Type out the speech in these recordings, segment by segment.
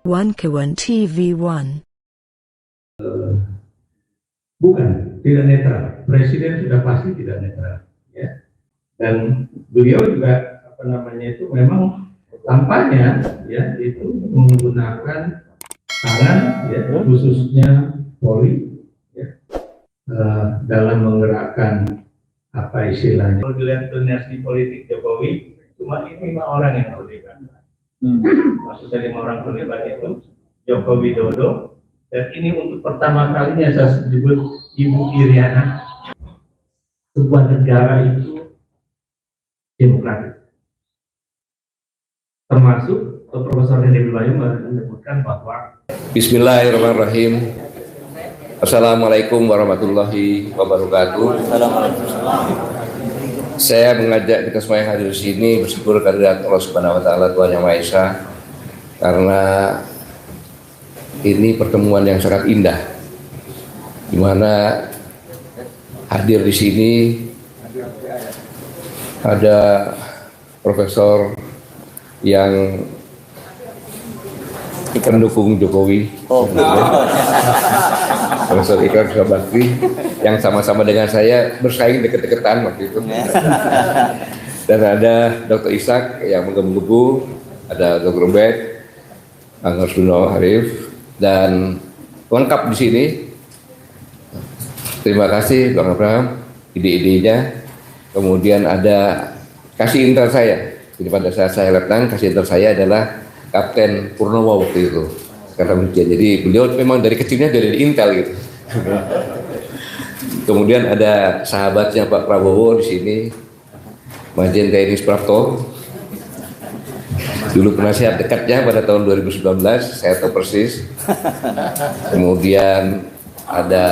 One Kawan TV1. Bukan, tidak netral. Presiden sudah pasti tidak netral, ya. Dan beliau juga itu memang tampaknya ya itu menggunakan tangan ya khususnya Polri ya, dalam menggerakkan apa istilahnya. Kalau dilihat dinasti politik Jokowi cuma ini 5 orang yang terlibat. Maksudnya 5 orang terlibat itu Joko Widodo, dan ini untuk pertama kalinya saya sebut Ibu Iriana. Sebuah negara itu demokratis. Termasuk Profesor Henry Bayu menyebutkan bahwa Bismillahirrahmanirrahim. Assalamualaikum warahmatullahi wabarakatuh. Saya mengajak kita semua yang hadir di sini bersyukur kehadirat Allah Subhanahu wa taala Tuhan Yang Maha Esa, karena ini pertemuan yang sangat indah, di mana hadir di sini ada profesor yang pendukung Jokowi, Profesor Ikrar Syahbakti, yang sama-sama dengan saya bersaing deket-deketan waktu itu. Dan ada Dr. Ishak yang menggebu-gebu, ada Dr. Ubed, Anggar Suno Arif, dan lengkap di sini. Terima kasih Bang Abraham, ide-idenya. Kemudian ada kasih intel saya. Jadi pada saat saya letnan, kasih intel saya adalah Kapten Purnomo waktu itu. Sekarang jadi beliau memang dari kecilnya dari Intel gitu. Kemudian ada sahabatnya Pak Prabowo di sini, Majen TNI Suprapto. Dulu penasihat dekatnya pada tahun 2019, saya tahu persis. Kemudian ada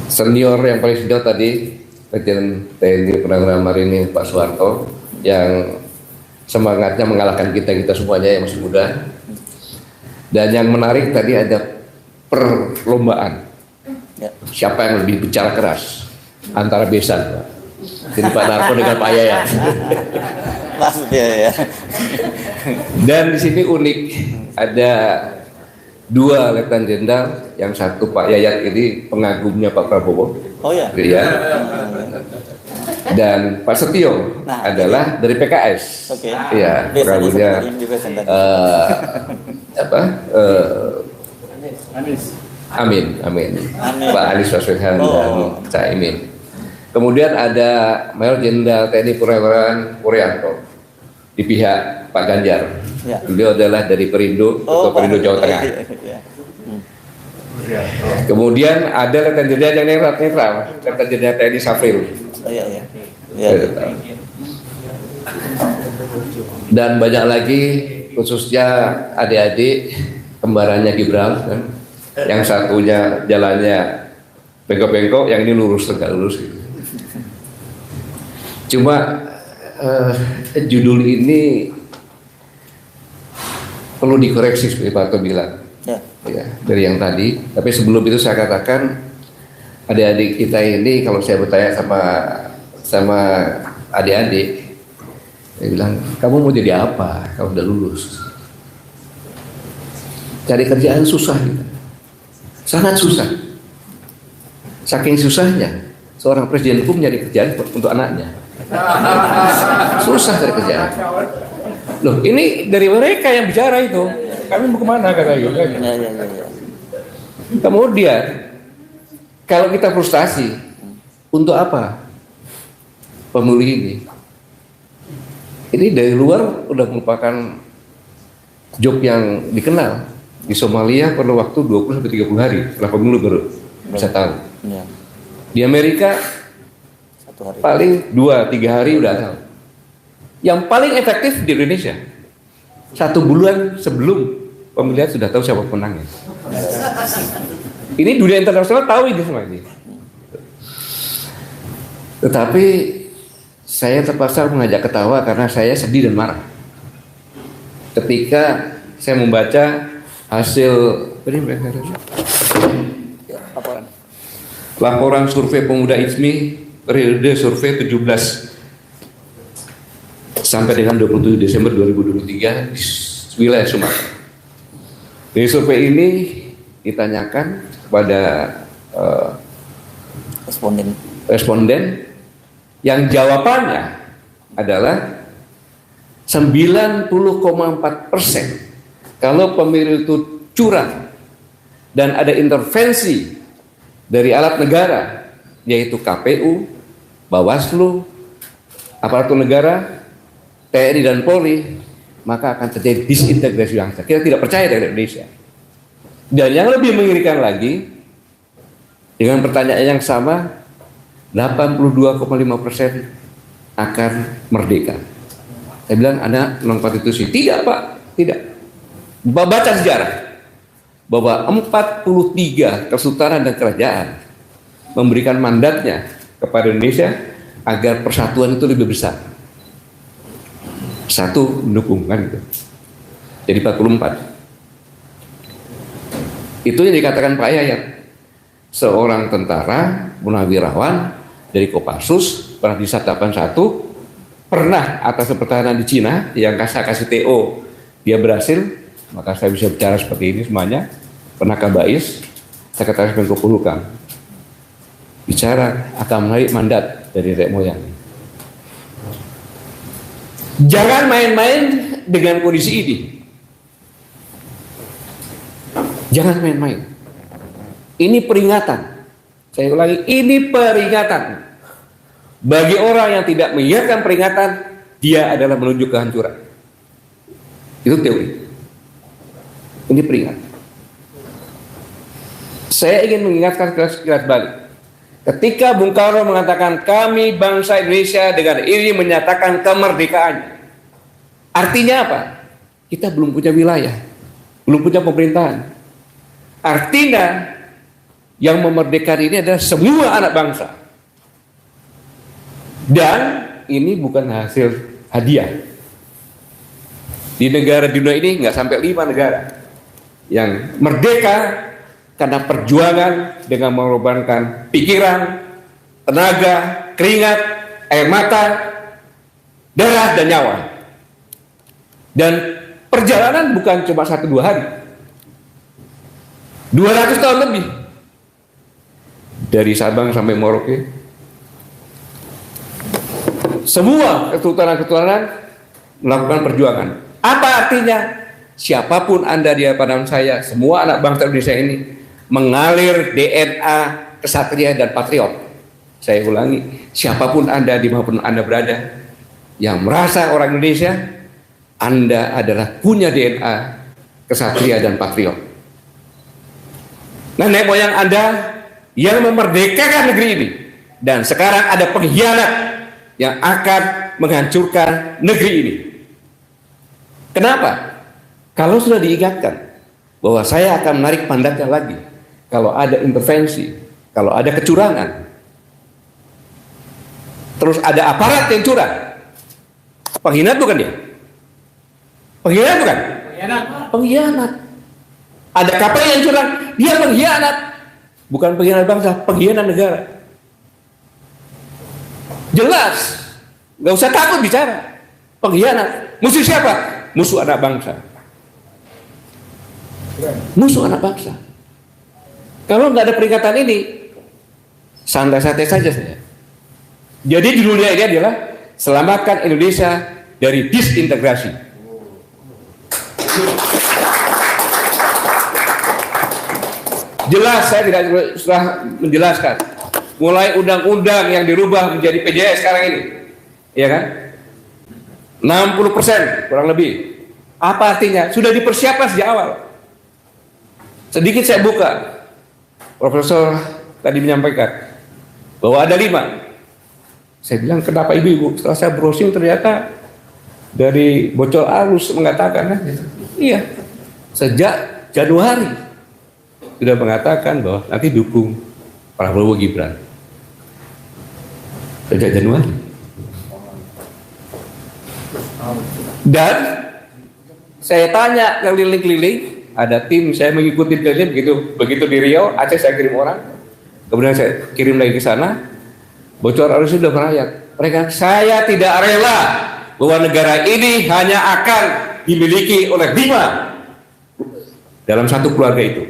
senior yang paling senior tadi, Majen TNI Purnawirawan Marinir Pak Soeharto, yang semangatnya mengalahkan kita semuanya yang masih muda. Dan yang menarik tadi ada perlombaan siapa yang lebih bicara keras antara besan, Pak. Jadi Pak Narko dengan Pak Yayat. Ya. Dan di sini unik, ada 2 letnan jenderal, yang satu Pak Yayat ini pengagumnya Pak Prabowo. Oh ya. Iya. Dan Pak Setio adalah dari PKS. Oke. Iya, pengagumnya Amin. Pak Anies Baswedan dan Caimin. Kemudian ada Mayor Jenderal TNI Purnawirawan Puryanto di pihak Pak Ganjar. Ya. Beliau adalah dari Perindo atau Perindo Jawa Tengah. Kemudian ada Letnan Jenderal yang netral, Letnan Jenderal TNI Safril. Dan banyak lagi, khususnya adik-adik kembarannya Gibran kan? Yang satunya jalannya bengkok-bengkok, yang ini lurus tegak lurus gitu. Cuma judul ini perlu dikoreksi seperti Pak Arto bilang ya, dari yang tadi. Tapi sebelum itu saya katakan, adik-adik kita ini kalau saya bertanya sama adik-adik, saya bilang, kamu mau jadi apa kalau udah lulus? Cari kerjaan susah gitu. Sangat susah. Saking susahnya seorang presiden pun nyari kerjaan untuk anaknya. Susah cari kerjaan. Loh, ini dari mereka yang bicara itu. Kami mau kemana katanya? Kemudian kalau kita frustasi, untuk apa pemilih ini? Ini dari luar udah merupakan job yang dikenal. Di Somalia perlu waktu 20-30 hari setelah pemilu baru bisa tahu. Di Amerika paling 2-3 hari udah tahu. Yang paling efektif di Indonesia 1 bulan sebelum pemilihan sudah tahu siapa pemenangnya. Ini dunia internasional tahu ini semua ini. Tetapi saya terpaksa mengajak ketawa karena saya sedih dan marah ketika saya membaca hasil laporan survei pemuda ISMI periode survei 17 sampai dengan 27 Desember 2023 wilayah Sumatera. Dari survei ini ditanyakan kepada responden yang jawabannya adalah 90,4% kalau pemilu itu curang dan ada intervensi dari alat negara, yaitu KPU, Bawaslu, aparatur negara, TNI dan Polri, maka akan terjadi disintegrasi bangsa. Kita tidak percaya dari Indonesia. Dan yang lebih mengerikan lagi, dengan pertanyaan yang sama, 82,5% akan merdeka. Saya bilang, Anda non konstitusi. Tidak, Pak, tidak. Baca sejarah bahwa 43 kesultanan dan kerajaan memberikan mandatnya kepada Indonesia agar persatuan itu lebih besar. Satu mendukung kan gitu. Jadi 44. Itu yang dikatakan Pak Yayat, seorang tentara munawirawan dari Kopassus, pernah di Sat 81, pernah atas pertahanan di Cina, yang saya kasih TO, dia berhasil, maka saya bisa bicara seperti ini semuanya. Pernah Kabais, Sekretaris Menko Polhukam, bicara akan menarik mandat dari nenek moyang. Jangan main-main dengan kondisi ini. Jangan main-main. Ini peringatan. Saya ulangi, ini peringatan. Bagi orang yang tidak mengingatkan peringatan, dia adalah menuju kehancuran. Itu teori. Ini peringatan. Saya ingin mengingatkan sekilas balik. Ketika Bung Karno mengatakan kami bangsa Indonesia dengan ini menyatakan kemerdekaannya. Artinya apa? Kita belum punya wilayah, belum punya pemerintahan. Artinya yang memerdekakan ini adalah semua anak bangsa. Dan ini bukan hasil hadiah. Di negara dunia ini nggak sampai 5 negara yang merdeka karena perjuangan dengan mengorbankan pikiran, tenaga, keringat, air mata, darah dan nyawa. Dan perjalanan bukan cuma 1-2 hari, 200 tahun lebih, dari Sabang sampai Merauke. Semua keturunan-keturunan melakukan perjuangan. Apa artinya? Siapapun Anda di hadapan saya, semua anak bangsa Indonesia ini mengalir DNA kesatria dan patriot. Saya ulangi, siapapun Anda dimanapun Anda berada, yang merasa orang Indonesia, Anda adalah punya DNA kesatria dan patriot. Nenek moyang Anda yang memerdekakan negeri ini, dan sekarang ada pengkhianat yang akan menghancurkan negeri ini. Kenapa? Kalau sudah diingatkan bahwa saya akan menarik mandatnya lagi, kalau ada intervensi, kalau ada kecurangan, terus ada aparat yang curang, pengkhianat bukan dia? Pengkhianat bukan? Pengkhianat. Ada kapal yang curang, dia pengkhianat. Bukan pengkhianat bangsa, pengkhianat negara. Jelas, nggak usah takut bicara. Pengkhianat. Musuh siapa? Musuh anak bangsa. Musuh anak bangsa. Kalau nggak ada peringatan ini, santai-santai saja saya. Jadi judulnya ini adalah selamatkan Indonesia dari disintegrasi. Jelas, saya tidak sudah menjelaskan. Mulai undang-undang yang dirubah menjadi PJS sekarang ini, ya kan? 60% kurang lebih. Apa artinya? Sudah dipersiapkan sejak awal. Sedikit saya buka. Profesor tadi menyampaikan bahwa ada 5. Saya bilang, kenapa ibu-ibu? Setelah saya browsing ternyata dari bocor arus mengatakan, iya, sejak Januari sudah mengatakan bahwa nanti dukung Prabowo Gibran. Sejak Januari. Dan saya tanya keliling-keliling, ada tim saya mengikuti keliling begitu di Riau, Aceh saya kirim orang, kemudian saya kirim lagi ke sana, bocor arus sudah merayap. Mereka, saya tidak rela bahwa negara ini hanya akan dimiliki oleh 5 dalam satu keluarga itu.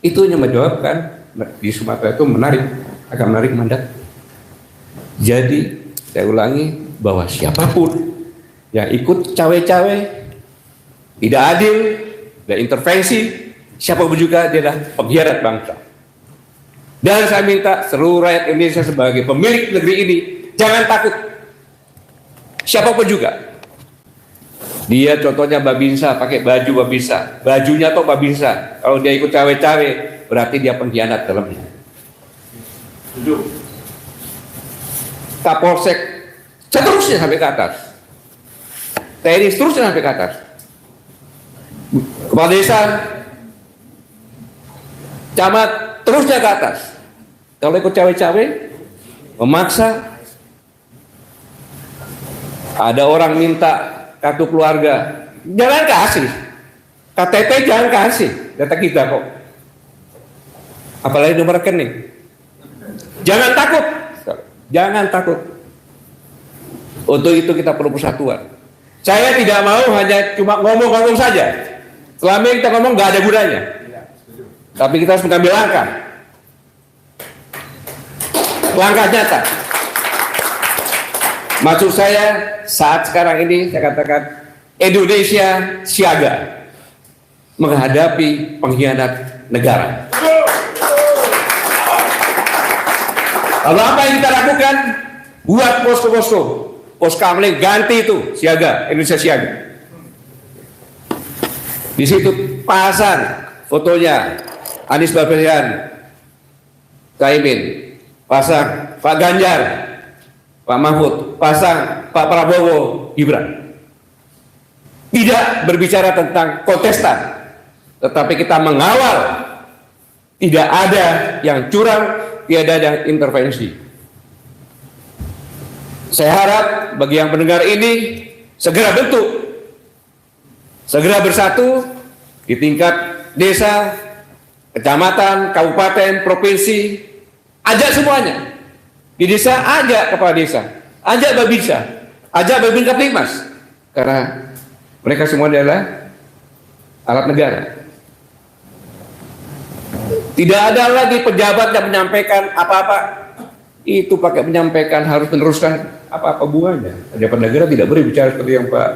Itu yang menjawabkan di Sumatera itu akan menarik mandat. Jadi saya ulangi bahwa siapapun yang ikut cawe-cawe, tidak adil, dan intervensi, siapapun juga dia adalah pengkhianat bangsa. Dan saya minta seluruh rakyat Indonesia sebagai pemilik negeri ini jangan takut. Siapapun juga. Dia contohnya Babinsa, pakai baju Babinsa, bajunya toh Babinsa. Kalau dia ikut cawe-cawe, berarti dia pengkhianat dalamnya. Kapolsek seterusnya sampai ke atas. TNI seterusnya sampai ke atas. Kepala desa, camat terusnya ke atas. Kalau ikut cawe-cawe, memaksa, ada orang minta kartu keluarga, jangan kasih. KTP jangan kasih, data kita kok. Apalagi nomor rekening. Jangan takut. Jangan takut. Untuk itu kita perlu persatuan. Saya tidak mau hanya cuma ngomong-ngomong saja. Selama ini kita ngomong nggak ada gunanya. Tapi kita harus mengambil langkah. Langkah nyata. Maksud saya saat sekarang ini saya katakan Indonesia siaga menghadapi pengkhianat negara. Lalu apa yang kita lakukan? Buat posko-posko. Poskamling ganti itu siaga, Indonesia siaga. Di situ pasang fotonya Anies Baswedan, Caimin, pasang Pak Ganjar, Pak Mahfud, pasang Pak Prabowo, Gibran. Tidak berbicara tentang kontestan, tetapi kita mengawal tidak ada yang curang, tidak ada yang intervensi. Saya harap bagi yang mendengar ini segera bentuk, segera bersatu di tingkat desa, kecamatan, kabupaten, provinsi, ajak semuanya. Di desa ajak kepala desa, ajak Babinsa, ajak Babin Kaptimas, karena mereka semua adalah alat negara. Tidak ada lagi pejabat yang menyampaikan apa-apa. Itu pakai menyampaikan harus meneruskan apa-apa bunganya. Pejabat negara tidak boleh bicara seperti yang Pak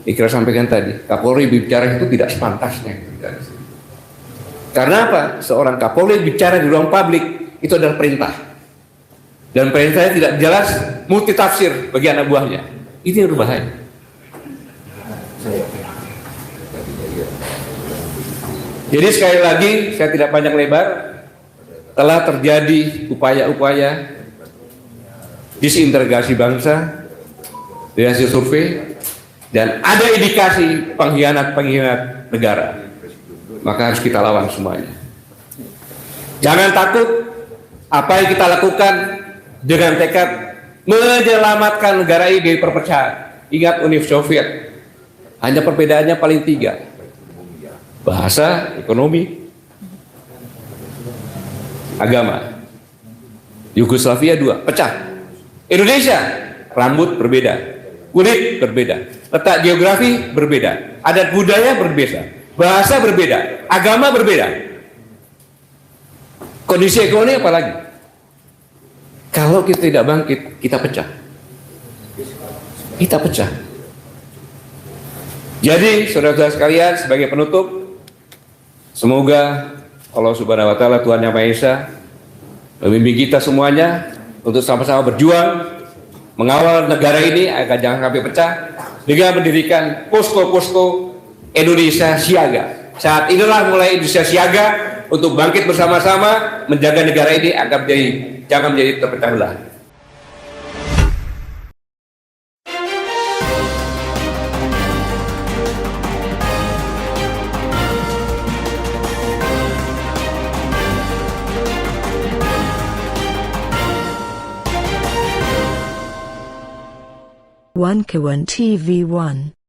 Ikrar sampaikan tadi. Kapolri bicara itu tidak sepantasnya. Karena apa? Seorang Kapolri bicara di ruang publik itu adalah perintah. Dan perintahnya tidak jelas, multitafsir bagi anak buahnya. Ini yang berbahaya. Jadi sekali lagi, saya tidak panjang lebar, telah terjadi upaya-upaya disintegrasi bangsa dari hasil survei dan ada indikasi pengkhianat negara. Maka harus kita lawan semuanya. Jangan takut. Apa yang kita lakukan dengan tekad menyelamatkan negara ini dari perpecahan. Ingat Uni Soviet, hanya perbedaannya paling 3. Bahasa, ekonomi, agama. Yugoslavia 2, pecah. Indonesia, rambut berbeda, kulit berbeda, letak geografi berbeda, adat budaya berbeda, bahasa berbeda, agama berbeda. Kondisi ekonomi apalagi? Kalau kita tidak bangkit, kita pecah. Kita pecah. Jadi, saudara-saudara sekalian, sebagai penutup, semoga Allah Subhanahu wa Ta'ala, Tuhan Yang Maha Esa, membimbing kita semuanya untuk sama-sama berjuang mengawal negara ini agar jangan sampai pecah dengan mendirikan posko-posko Indonesia siaga. Saat inilah mulai Indonesia siaga untuk bangkit bersama-sama menjaga negara ini agar jangan menjadi terpecah belah. One Kawan TV 1